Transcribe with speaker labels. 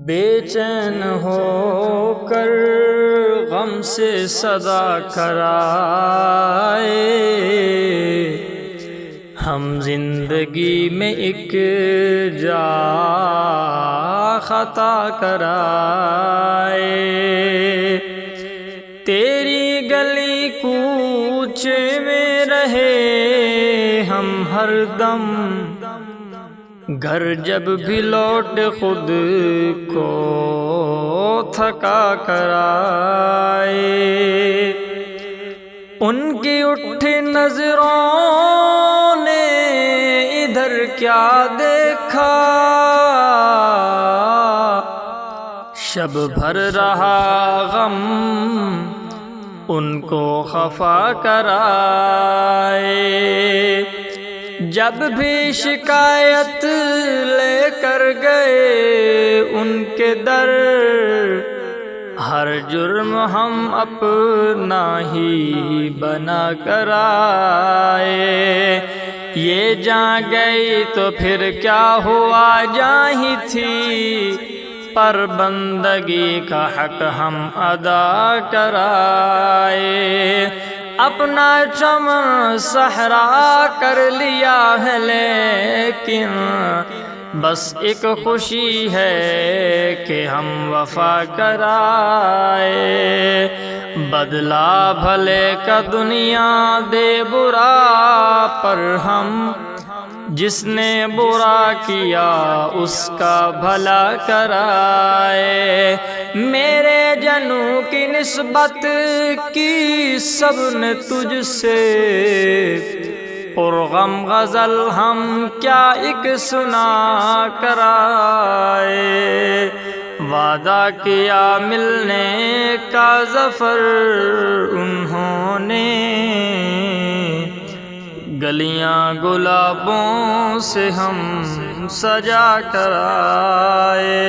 Speaker 1: بے چین ہو کر غم سے صدا کرائے، ہم زندگی میں ایک جا خطا کرائے، تیری گلی کوچے میں رہے ہم ہر دم، گھر جب بھی لوٹ خود کو تھکا کرائے، ان کی اٹھی نظروں نے ادھر کیا دیکھا، شب بھر رہا غم ان کو خفا کرائے، جب بھی شکایت لے کر گئے ان کے در، ہر جرم ہم اپنا ہی بنا کر آئے، یہ جاں گئی تو پھر کیا ہوا، جاں ہی تھی پر بندگی کا حق ہم ادا کرائے، اپنا چمن صحرا کر لیا ہے لیکن بس ایک خوشی ہے کہ ہم وفا کرائے، بدلہ بھلے کا دنیا دے برا پر ہم جس نے برا کیا اس کا بھلا کرائے، میرے جنو کی نسبت کی سب نے تجھ سے، پرغم غزل ہم کیا ایک سنا کرائے، وعدہ کیا ملنے کا ظفر انہوں نے، گلیاں گلابوں سے ہم سجا کر آئے۔